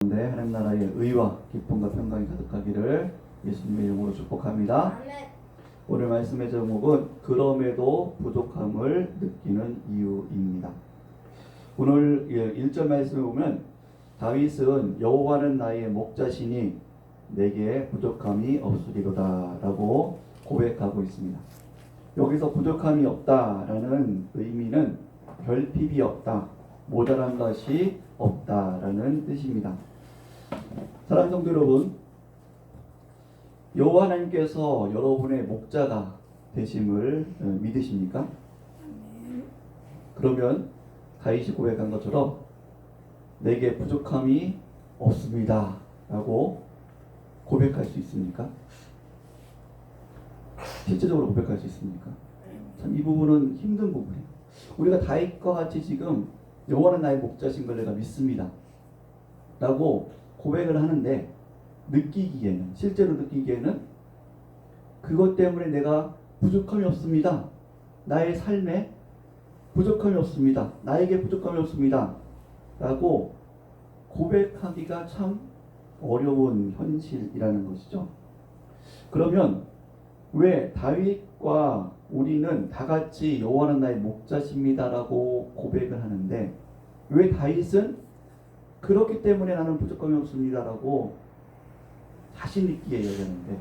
네, 하나님 나라의 의와 기쁨과 평강이 가득하기를 예수님의 이름으로 축복합니다. 오늘 말씀의 제목은 그럼에도 부족함을 느끼는 이유입니다. 오늘 1절 말씀을 보면 다윗은 여호와는 나의 목자시니 내게 부족함이 없으리로다 라고 고백하고 있습니다. 여기서 부족함이 없다라는 의미는 결핍이 없다, 모자란 것이 없다라는 뜻입니다. 사랑하는 성도 여러분, 여호와 하나님께서 여러분의 목자가 되심을 믿으십니까? 그러면 다윗이 고백한 것처럼 내게 부족함이 없습니다 라고 고백할 수 있습니까? 실제적으로 고백할 수 있습니까? 참 이 부분은 힘든 부분이에요. 우리가 다윗과 같이 지금 여호와는 나의 목자신 걸 내가 믿습니다 라고 고백을 하는데 느끼기에는, 실제로 느끼기에는 그것 때문에 내가 부족함이 없습니다, 나의 삶에 부족함이 없습니다, 나에게 부족함이 없습니다 라고 고백하기가 참 어려운 현실이라는 것이죠. 그러면 왜 다윗과 우리는 다같이 여호와는 나의 목자십니다 라고 고백을 하는데 왜 다윗은 그렇기 때문에 나는 부족함이 없습니다 라고 자신 있게 얘기하는데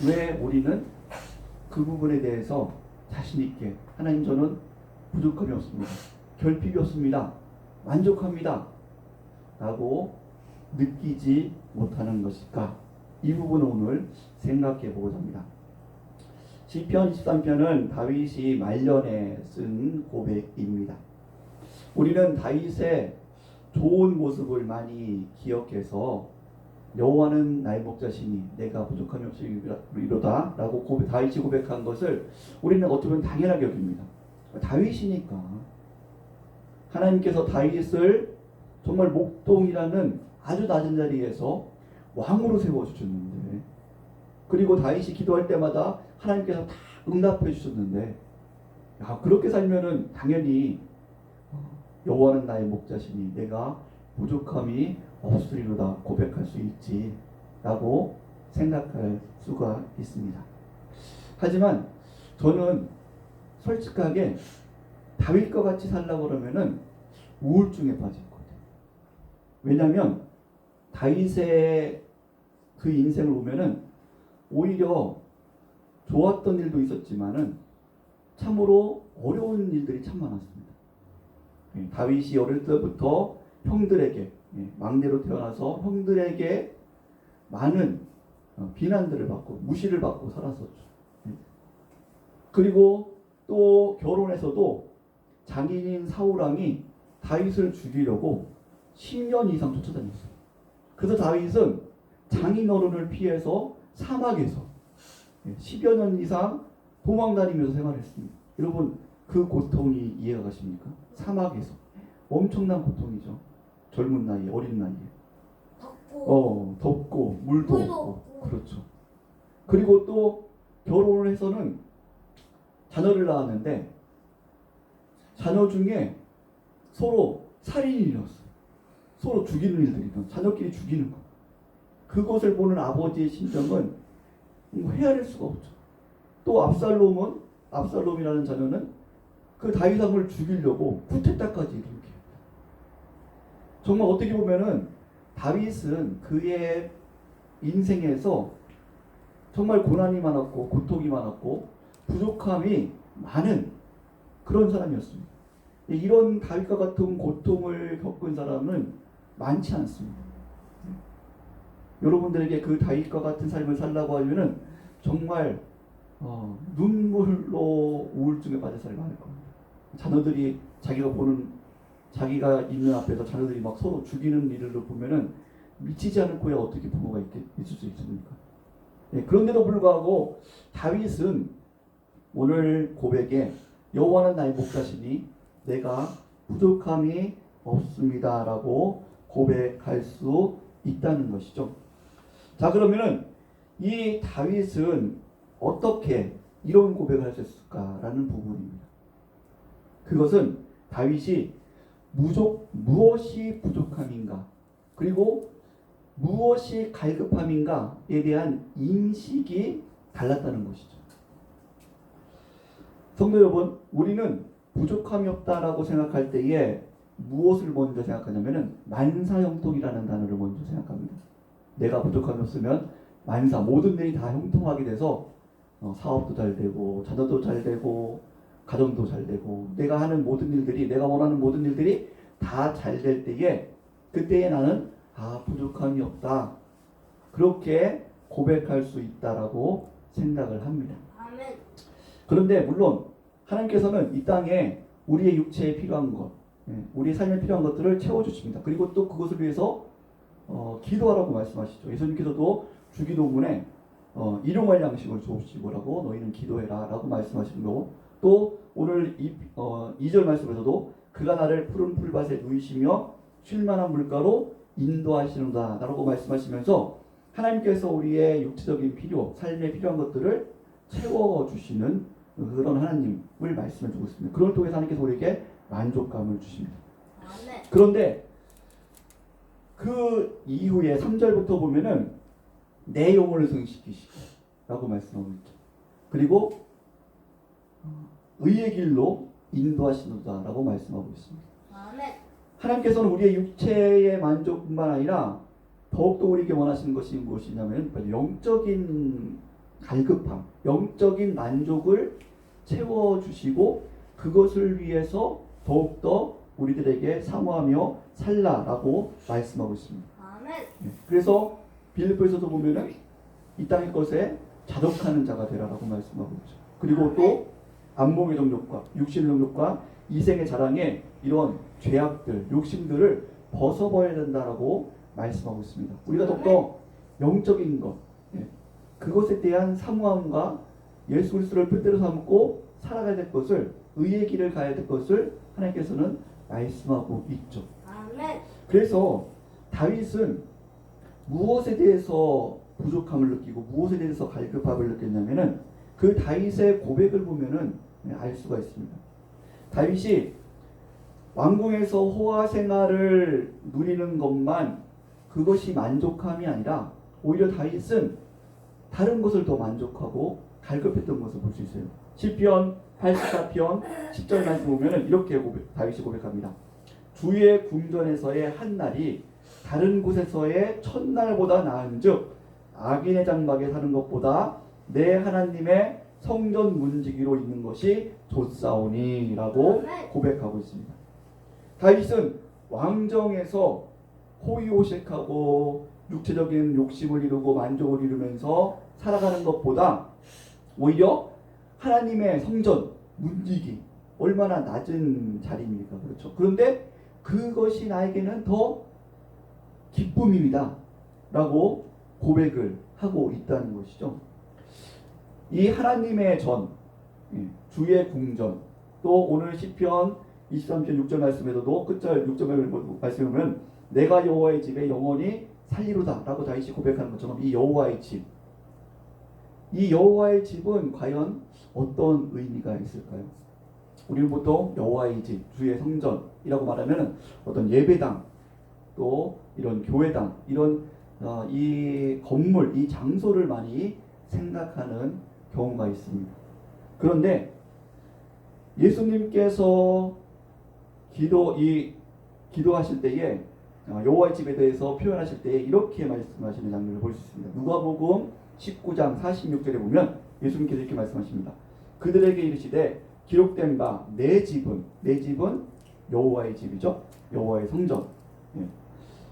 왜 우리는 그 부분에 대해서 자신 있게 하나님 저는 부족함이 없습니다, 결핍이 없습니다, 만족합니다 라고 느끼지 못하는 것일까? 이 부분을 오늘 생각해 보고자 합니다. 시편 23편은 다윗이 말년에 쓴 고백입니다. 우리는 다윗의 좋은 모습을 많이 기억해서 여호와는 나의 목자시니 내가 부족함이 없으리로다 라고 다윗이 고백한 것을 우리는 어떻게 보면 당연하게 여깁니다. 다윗이니까 하나님께서 다윗을 정말 목동이라는 아주 낮은 자리에서 왕으로 세워주셨는데, 그리고 다윗이 기도할 때마다 하나님께서 다 응답해 주셨는데, 그렇게 살면은 당연히 여호와는 나의 목자시니 내가 부족함이 없으리로다 고백할 수 있지 라고 생각할 수가 있습니다. 하지만 저는 솔직하게 다윗과 같이 살려고 그러면은 우울증에 빠질 것 같아요. 왜냐하면 다윗의 그 인생을 보면은 오히려 좋았던 일도 있었지만은 참으로 어려운 일들이 참 많았습니다. 다윗이 어릴 때부터 형들에게, 막내로 태어나서 형들에게 많은 비난들을 받고 무시를 받고 살았었죠. 그리고 또 결혼해서도 장인인 사울왕이 다윗을 죽이려고 10년 이상 쫓아다녔어요. 그래서 다윗은 장인어른을 피해서 사막에서 10여 년 이상 도망다니면서 생활했습니다. 여러분 그 고통이 이해가 가십니까? 사막에서 엄청난 고통이죠. 젊은 나이에, 어린 나이에 덥고 물도 없고. 그렇죠. 그리고 또 결혼을 해서는 자녀를 낳았는데 자녀 중에 서로 살인이 일어났어요. 서로 죽이는 일들이 일어났어요. 자녀끼리 죽이는 거. 그것을 보는 아버지의 심정은 헤아릴 수가 없죠. 또 압살롬이라는 자녀는 그 다윗왕을 죽이려고 쿠데타까지 일으킵니다. 정말 어떻게 보면은 다윗은 그의 인생에서 정말 고난이 많았고 고통이 많았고 부족함이 많은 그런 사람이었습니다. 이런 다윗과 같은 고통을 겪은 사람은 많지 않습니다. 여러분들에게 그 다윗과 같은 삶을 살라고 하면은 정말 눈물로 우울증에 빠져 살이 많을 겁니다. 자녀들이 자기가 있는 앞에서 자녀들이 막 서로 죽이는 일을 보면은 미치지 않을 거야 어떻게 부모가 있을 수 있습니까? 그런데도 불구하고 다윗은 오늘 고백에 여호와는 나의 목자시니 내가 부족함이 없습니다 라고 고백할 수 있다는 것이죠. 자, 그러면은 이 다윗은 어떻게 이런 고백을 할 수 있을까라는 부분입니다. 그것은 다윗이 무엇이 부족함인가, 그리고 무엇이 갈급함인가에 대한 인식이 달랐다는 것이죠. 성도 여러분, 우리는 부족함이 없다라고 생각할 때에 무엇을 먼저 생각하냐면은 만사형통이라는 단어를 먼저 생각합니다. 내가 부족함이 없으면 만사, 모든 일이 다 형통하게 돼서 사업도 잘 되고 자녀도 잘 되고 가정도 잘 되고 내가 하는 모든 일들이, 내가 원하는 모든 일들이 다 잘 될 때에, 그때에 나는 부족함이 없다, 그렇게 고백할 수 있다라고 생각을 합니다. 아멘. 그런데 물론 하나님께서는 이 땅에 우리의 육체에 필요한 것, 우리의 삶에 필요한 것들을 채워주십니다. 그리고 또 그것을 위해서 기도하라고 말씀하시죠. 예수님께서도 주기도문에 일용할 양식을 주옵시고라고 너희는 기도해라 라고 말씀하시는 거고, 또 오늘 2절 말씀에서도 그가 나를 푸른 풀밭에 누이시며 쉴만한 물가로 인도하시는다 라고 말씀하시면서 하나님께서 우리의 육체적인 필요, 삶에 필요한 것들을 채워주시는 그런 하나님을 말씀해 주고 있습니다. 그걸 통해서 하나님께서 우리에게 만족감을 주십니다. 아멘. 그런데 그 이후에 3절부터 보면은 내 영혼을 승시키시고 라고 말씀하고 있죠. 그리고 의의 길로 인도하시는다 라고 말씀하고 있습니다. 아멘. 하나님께서는 우리의 육체의 만족뿐만 아니라 더욱더 우리에게 원하시는 것이 무엇이냐면 영적인 갈급함, 영적인 만족을 채워주시고 그것을 위해서 더욱더 우리들에게 사모하며 살라라고 말씀하고 있습니다. 아멘. 그래서 빌립보에서도 보면은 이 땅의 것에 자족하는 자가 되라라고 말씀하고 있죠. 그리고 또 안목의 정욕과 육신의 정욕과 이생의 자랑에 이런 죄악들, 욕심들을 벗어버려야 된다라고 말씀하고 있습니다. 우리가 더욱더 영적인 것, 그것에 대한 사모함과 예수 그리스도를 표대로 삼고 살아가야 될 것을, 의의 길을 가야 될 것을 하나님께서는 말씀하고 있죠. 아멘. 그래서 다윗은 무엇에 대해서 부족함을 느끼고 무엇에 대해서 갈급함을 느꼈냐면은 그 다윗의 고백을 보면은 알 수가 있습니다. 다윗이 왕궁에서 호화 생활을 누리는 것만, 그것이 만족함이 아니라 오히려 다윗은 다른 것을 더 만족하고 갈급했던 것을 볼 수 있어요. 시편 84편 10절 말씀 보면은 이렇게 다윗이 고백합니다. 주의 궁전에서의 한 날이 다른 곳에서의 첫날보다 나은즉 악인의 장막에 사는 것보다 내 하나님의 성전 문지기로 있는 것이 좋사오니라고 고백하고 있습니다. 다윗은 왕정에서 호의호식하고 육체적인 욕심을 이루고 만족을 이루면서 살아가는 것보다 오히려 하나님의 성전 문지기, 얼마나 낮은 자리입니까? 그렇죠. 그런데 그것이 나에게는 더 기쁨입니다 라고 고백을 하고 있다는 것이죠. 이 하나님의 전, 주의 궁전, 또 오늘 시편 23편 6절 말씀에서도 끝절 6절 말씀에 보면 내가 여호와의 집에 영원히 살리로다 라고 다윗이 고백하는 것처럼 이 여호와의 집, 이 여호와의 집은 과연 어떤 의미가 있을까요? 우리는 보통 여호와의 집, 주의 성전이라고 말하면 어떤 예배당, 또 이런 교회당, 이런 이 건물, 이 장소를 많이 생각하는 경우가 있습니다. 그런데 예수님께서 기도하실 때에 여호와의 집에 대해서 표현하실 때에 이렇게 말씀하시는 장면을 볼 수 있습니다. 누가복음 19장 46절에 보면 예수님께서 이렇게 말씀하십니다. 그들에게 이르시되 기록된 바 내 집은 여호와의 집이죠. 여호와의 성전.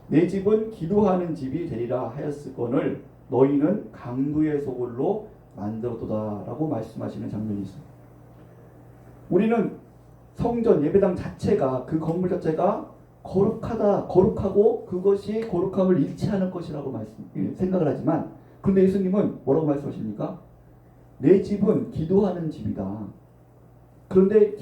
내 집은 기도하는 집이 되리라 하였을거늘 너희는 강도의 소굴로 만들었도다라고 말씀하시는 장면이 있습니다. 우리는 성전 예배당 자체가, 그 건물 자체가 거룩하고 그것이 거룩함을 잃지 않을 것이라고 생각을 하지만, 그런데 예수님은 뭐라고 말씀하십니까? 내 집은 기도하는 집이다. 그런데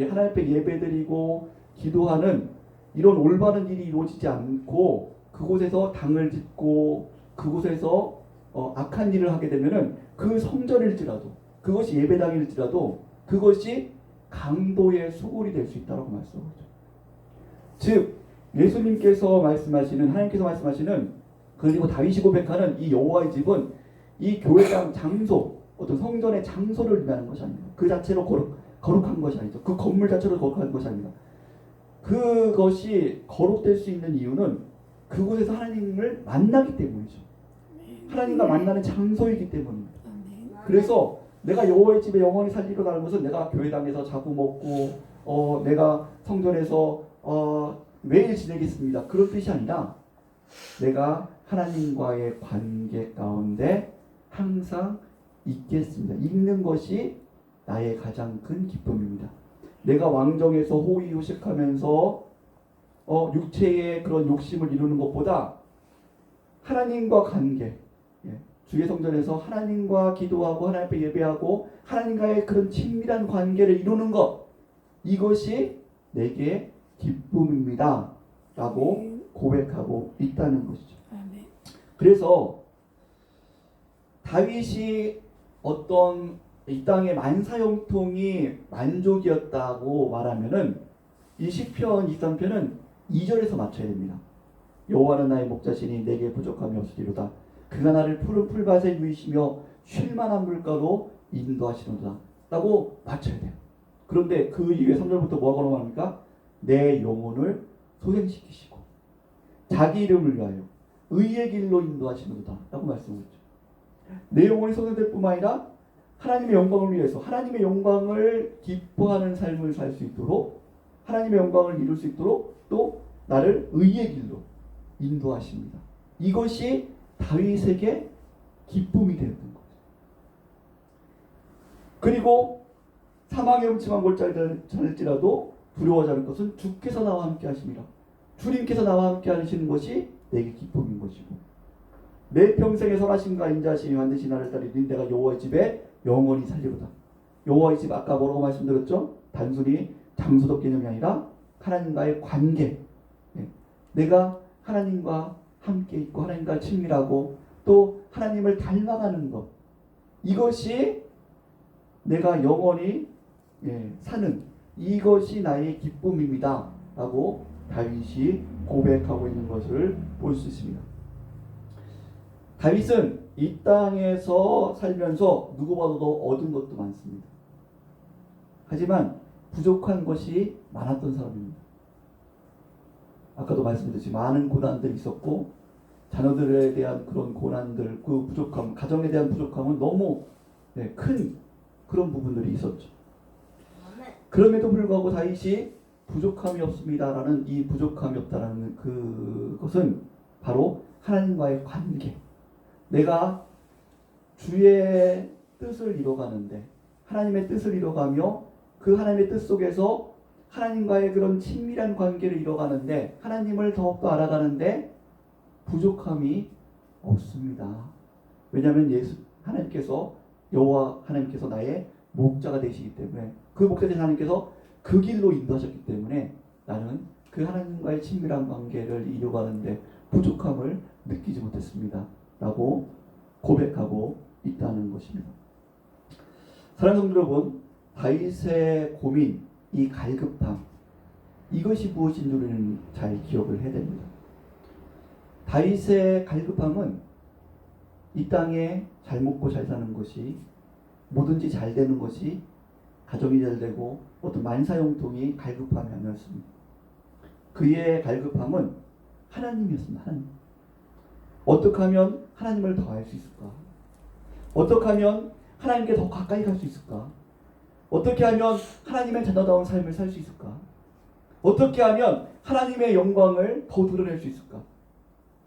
하나님 앞에 예배드리고 기도하는 이런 올바른 일이 이루어지지 않고 그곳에서 당을 짓고 그곳에서 악한 일을 하게 되면은 그 성전일지라도, 그것이 예배당일지라도 그것이 강도의 소굴이 될 수 있다고 말씀하죠. 즉 예수님께서 말씀하시는, 하나님께서 말씀하시는 그리고 다윗이 고백하는 이 여호와의 집은 이 교회당 장소, 어떤 성전의 장소를 의미하는 것이 아닙니다. 그 자체로 거룩한 것이 아니죠. 그 건물 자체로 거룩한 것이 아닙니다. 그것이 거룩될 수 있는 이유는 그곳에서 하나님을 만나기 때문이죠. 하나님과 만나는 장소이기 때문입니다. 그래서 내가 여호와의 집에 영원히 살리로라는 것은 내가 교회당에서 자고 먹고 내가 성전에서 매일 지내겠습니다. 그런 뜻이 아니라 내가 하나님과의 관계 가운데 항상 있겠습니다. 있는 것이 나의 가장 큰 기쁨입니다. 내가 왕정에서 호의호식하면서 육체의 그런 욕심을 이루는 것보다 하나님과 관계, 주의 성전에서 하나님과 기도하고 하나님 앞에 예배하고 하나님과의 그런 친밀한 관계를 이루는 것, 이것이 내게 기쁨입니다 라고 고백하고 있다는 것이죠. 그래서 다윗이 어떤 이 땅의 만사형통이 만족이었다고 말하면은 이 시편 23편은 2절에서 맞춰야 됩니다. 여호와는 나의 목자시니 내게 부족함이 없으리로다. 그가 나를 푸른 풀밭에 누이시며 쉴만한 물가로 인도하시노다 라고 맞춰야 돼요. 그런데 그 이후에 3절부터 뭐라고 말합니까? 내 영혼을 소생시키시고 자기 이름을 위하여 의의 길로 인도하시노다 라고 말씀하셨죠. 내 영혼이 소생될 뿐만 아니라 하나님의 영광을 위해서 하나님의 영광을 기뻐하는 삶을 살 수 있도록 하나님의 영광을 이룰 수 있도록 또 나를 의의 길로 인도하십니다. 이것이 다윗에게 기쁨이 되었던 거죠. 그리고 사망의 음침한 골짜기일지라도 두려워하지 않을 것은 주께서 나와 함께 하심이라. 주님께서 나와 함께 하시는 것이 내게 기쁨인 것이고 내 평생의 선하심과 인자하심이 반드시 나를 따르니 내가 여호와의 집에 영원히 살리로다. 여호와의 집 아까 뭐라고 말씀드렸죠? 단순히 장소적 개념이 아니라 하나님과의 관계. 내가 하나님과 함께 있고 하나님과 친밀하고 또 하나님을 닮아가는 것. 이것이 내가 영원히 사는 이것이 나의 기쁨입니다 라고 다윗이 고백하고 있는 것을 볼 수 있습니다. 다윗은 이 땅에서 살면서 누구보다도 얻은 것도 많습니다. 하지만 부족한 것이 많았던 사람입니다. 아까도 말씀드렸지 많은 고난들이 있었고 자녀들에 대한 그런 고난들, 그 부족함, 가정에 대한 부족함은 너무 큰 그런 부분들이 있었죠. 그럼에도 불구하고 다윗이 부족함이 없습니다라는 이 부족함이 없다라는 그것은 바로 하나님과의 관계. 내가 주의 뜻을 이뤄가는데 하나님의 뜻을 이뤄가며 그 하나님의 뜻 속에서 하나님과의 그런 친밀한 관계를 이뤄가는데 하나님을 더욱더 알아가는데 부족함이 없습니다. 왜냐하면 하나님께서 여호와 하나님께서 나의 목자가 되시기 때문에 그 목자 되신 하나님께서 그 길로 인도하셨기 때문에 나는 그 하나님과의 친밀한 관계를 이루어가는데 부족함을 느끼지 못했습니다 라고 고백하고 있다는 것입니다. 사랑하는 성도 여러분, 다윗의 고민, 이 갈급함, 이것이 무엇인지 우리는 잘 기억을 해야 됩니다. 다윗의 갈급함은 이 땅에 잘 먹고 잘 사는 것이, 뭐든지 잘 되는 것이, 가정이 잘 되고 어떤 만사형통이 갈급함이 아니었습니다. 그의 갈급함은 하나님이었습니다. 하나님. 어떻게 하면 하나님을 더 알 수 있을까? 어떻게 하면 하나님께 더 가까이 갈 수 있을까? 어떻게 하면 하나님의 자녀다운 삶을 살 수 있을까? 어떻게 하면 하나님의 영광을 더 드러낼 수 있을까?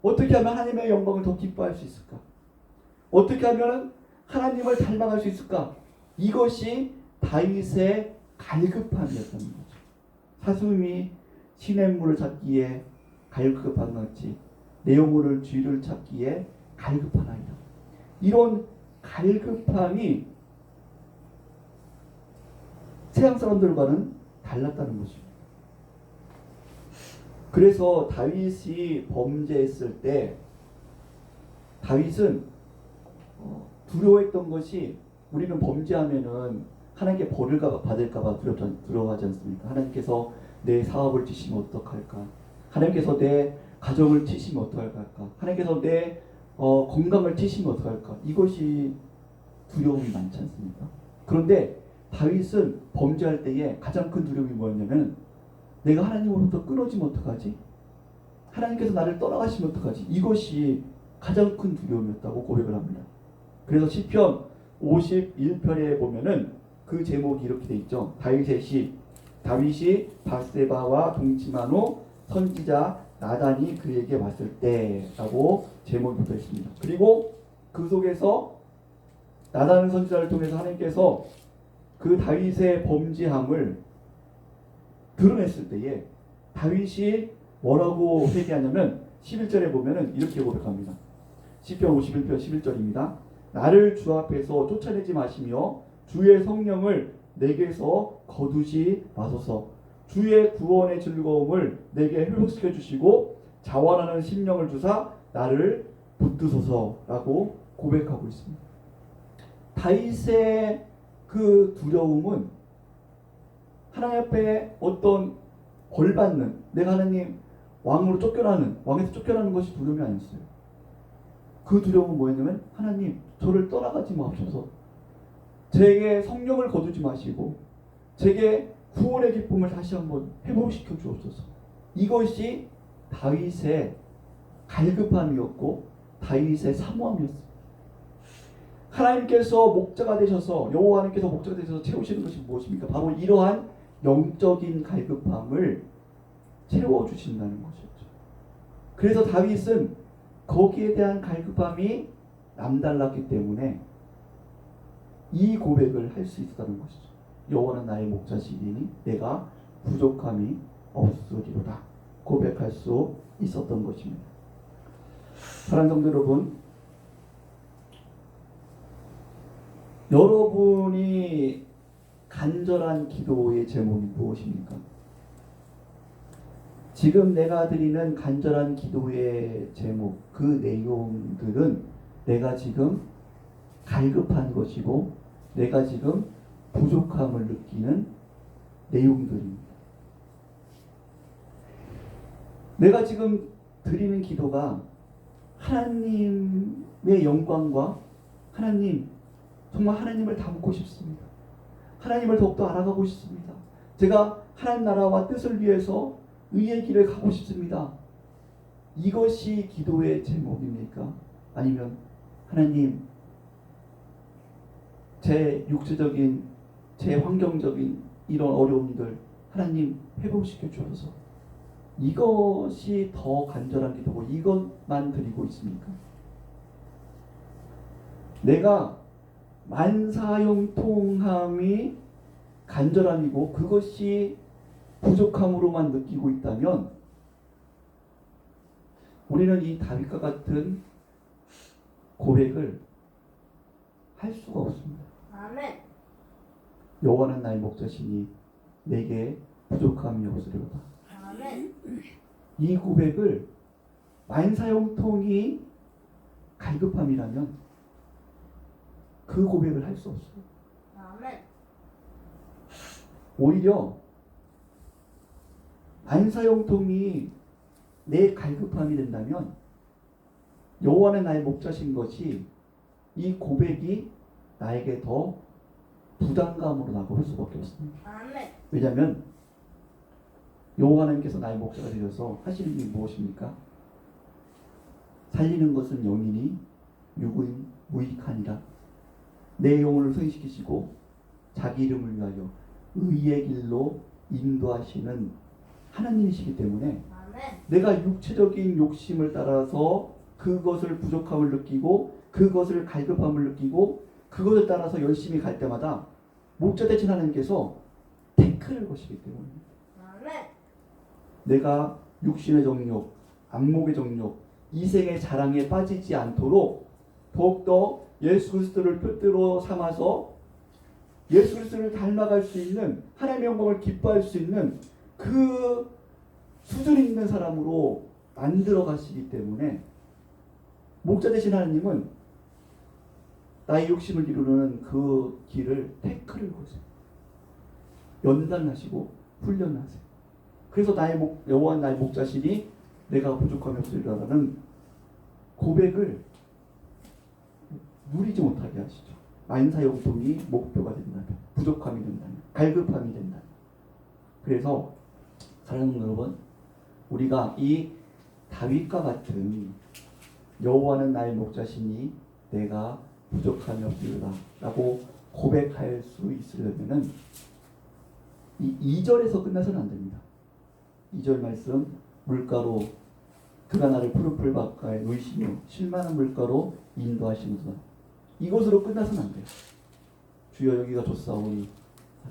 어떻게 하면 하나님의 영광을 더 기뻐할 수 있을까? 어떻게 하면 하나님을 닮아갈 수 있을까? 이것이 다윗의 갈급함이었다는 거죠. 사슴이 시냇물을 찾기에 갈급한 같이 내 영혼을 쥐를 찾기에 갈급하나이다. 이런 갈급함이 세상 사람들과는 달랐다는 것입니다. 그래서 다윗이 범죄했을 때 다윗은 두려워했던 것이 우리는 범죄하면은 하나님께 벌을 받을까봐 두려워하지 않습니까? 하나님께서 내 사업을 지시면 어떡할까? 하나님께서 내 가정을 치시면 어떡할까? 하나님께서 내 건강을 치시면 어떡할까? 이것이 두려움이 많지 않습니까? 그런데 다윗은 범죄할 때에 가장 큰 두려움이 뭐였냐면 내가 하나님으로부터 끊어지면 어떡하지? 하나님께서 나를 떠나가시면 어떡하지? 이것이 가장 큰 두려움이었다고 고백을 합니다. 그래서 시편 51편에 보면은 그 제목이 이렇게 돼 있죠. 다윗의 시. 다윗이 밧세바와 동침한 후 선지자 나단이 그에게 왔을 때라고 제목이 붙어 있습니다. 그리고 그 속에서 나단 선지자를 통해서 하나님께서 그 다윗의 범죄함을 드러냈을 때에 다윗이 뭐라고 회개하냐면 11절에 보면은 이렇게 고백합니다. 시편 51편 11절입니다. 나를 주 앞에서 쫓아내지 마시며 주의 성령을 내게서 거두지 마소서. 주의 구원의 즐거움을 내게 회복시켜 주시고 자원하는 심령을 주사 나를 붙드소서라고 고백하고 있습니다. 다윗의 그 두려움은 하나님 앞에 어떤 벌받는, 내가 하나님 왕으로 쫓겨나는, 왕에서 쫓겨나는 것이 두려움이 아니었어요. 그 두려움은 뭐였냐면 하나님 저를 떠나가지 마옵소서. 제게 성령을 거두지 마시고 제게 구원의 기쁨을 다시 한번 회복시켜 주옵소서. 이것이 다윗의 갈급함이었고 다윗의 사모함이었습니다. 하나님께서 목자가 되셔서 여호와 하나님께서 목자가 되셔서 채우시는 것이 무엇입니까? 바로 이러한 영적인 갈급함을 채워주신다는 것이었죠. 그래서 다윗은 거기에 대한 갈급함이 남달랐기 때문에 이 고백을 할 수 있었다는 것이죠. 여호와는 나의 목자시니 내가 부족함이 없으리로다 고백할 수 있었던 것입니다. 사랑하는 성도 여러분, 여러분이 간절한 기도의 제목이 무엇입니까? 지금 내가 드리는 간절한 기도의 제목, 그 내용들은 내가 지금 갈급한 것이고 내가 지금 부족함을 느끼는 내용들입니다. 내가 지금 드리는 기도가 하나님의 영광과 하나님, 정말 하나님을 닮고 싶습니다. 하나님을 더욱더 알아가고 싶습니다. 제가 하나님 나라와 뜻을 위해서 의의 길을 가고 싶습니다. 이것이 기도의 제목입니까? 아니면 하나님, 제 육체적인, 제 환경적인 이런 어려움들 하나님 회복시켜 주셔서 이것이 더 간절한 기도고 이것만 드리고 있습니까? 내가 만사형통함이 간절함이고 그것이 부족함으로만 느끼고 있다면 우리는 이 다윗과 같은 고백을 할 수가 없습니다. 아멘. 여호와는 나의 목자시니 내게 부족함이 없으리로다. 아멘. 이 고백을 만사형통이 갈급함이라면 그 고백을 할 수 없어요. 아멘. 오히려 만사형통이 내 갈급함이 된다면 여호와는 나의 목자신 것이 이 고백이 나에게 더 부담감으로 다가올 수밖에 없습니다. 아멘. 왜냐하면 여호와 하나님께서 나의 목자가 되셔서 하시는 일이 무엇입니까? 살리는 것은 영이니 육은 무익하니라. 내 영혼을 승시키시고 자기 이름을 위하여 의의 길로 인도하시는 하나님이시기 때문에 아멘. 내가 육체적인 욕심을 따라서 그것을 부족함을 느끼고 그것을 갈급함을 느끼고 그것을 따라서 열심히 갈 때마다 목자 되신 하나님께서 태클을 거시기 때문에 아멘. 내가 육신의 정욕, 안목의 정욕, 이생의 자랑에 빠지지 않도록 더욱더 예수 그리스도를 표대로 삼아서 예수 그리스도를 닮아갈 수 있는 하나님의 영광을 기뻐할 수 있는 그 수준 있는 사람으로 만들어 가시기 때문에 목자 되신 하나님은 나의 욕심을 이루는 그 길을 태클을 거세요. 연단하시고 훈련하세요. 그래서 여호와 나의 목자시니 내가 부족함이 없으리라는 고백을 누리지 못하게 하시죠. 만사형통이 목표가 된다면, 부족함이 된다면, 갈급함이 된다면. 그래서 사랑하는 여러분, 우리가 이 다윗과 같은 여호와는 나의 목자시니 내가 부족함이 없으리라 라고 고백할 수 있으려면은 이 2절에서 끝나서는 안 됩니다. 2절 말씀, 물가로 그가 나를 푸른 풀 바깥에 누이시며 실만한 물가로 인도하시는구나. 이곳으로 끝나서는 안 돼요. 주여 여기가 좋사오니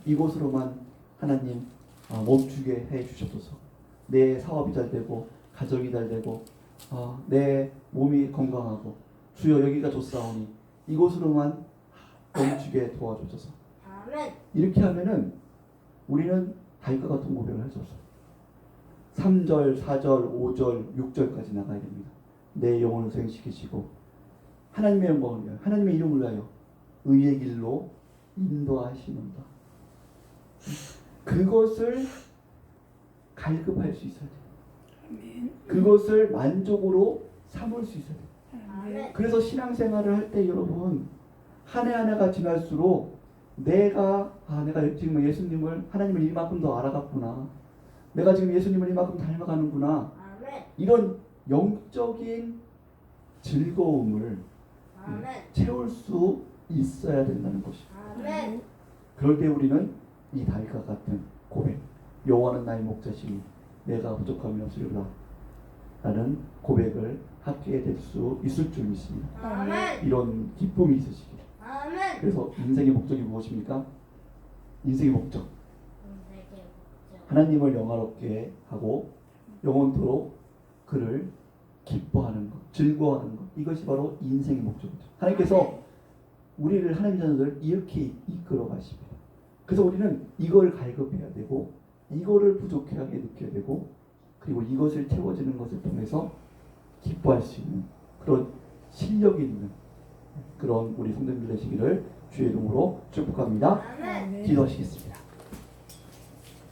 이곳으로만 하나님 멈추게 해 주셔서 내 사업이 잘 되고 가정이 잘 되고 내 몸이 건강하고 주여 여기가 좋사오니 이곳으로만 멈추게 도와주셔서. 아멘. 이렇게 하면은 우리는 다윗과 같은 고백을 할 수 없어요. 3절, 4절, 5절, 6절까지 나가야 됩니다. 내 영혼을 소생시키시고 하나님의 영광을 위하여 하나님의 이름을 위하여 의의 길로 인도하시는다. 그것을 갈급할 수 있어야 돼요. 그것을 만족으로 삼을 수 있어야 돼요. 아멘. 그래서 신앙생활을 할 때 여러분 한 해 한 해가 지날수록 내가 지금 예수님을 하나님을 이만큼 더 알아갔구나. 내가 지금 예수님을 이만큼 닮아가는구나. 아멘. 이런 영적인 즐거움을 아멘. 채울 수 있어야 된다는 것이죠. 아멘. 그럴 때 우리는 이 다윗과 같은 고백, 여호와는 나의 목자시니 내가 부족함이 없으리라 라는 고백을 하게 될 수 있을 줄 믿습니다. 아멘. 이런 기쁨이 있으시길. 아멘. 그래서 인생의 목적이 무엇입니까? 인생의 목적, 인생의 목적. 하나님을 영화롭게 하고 영원토록 그를 기뻐하는 것, 즐거워하는 것, 이것이 바로 인생의 목적이죠. 하나님께서 우리를 하나님 자녀들 이렇게 이끌어 가십니다. 그래서 우리는 이걸 갈급해야 되고 이거를 부족하게 느껴야 되고 그리고 이것을 채워지는 것을 통해서 기뻐할 수 있는 그런 실력이 있는 그런 우리 성도님들 되시기를 주의 이름으로 축복합니다. 아멘. 기도하시겠습니다.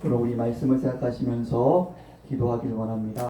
그럼 우리 말씀을 생각하시면서 기도하길 원합니다.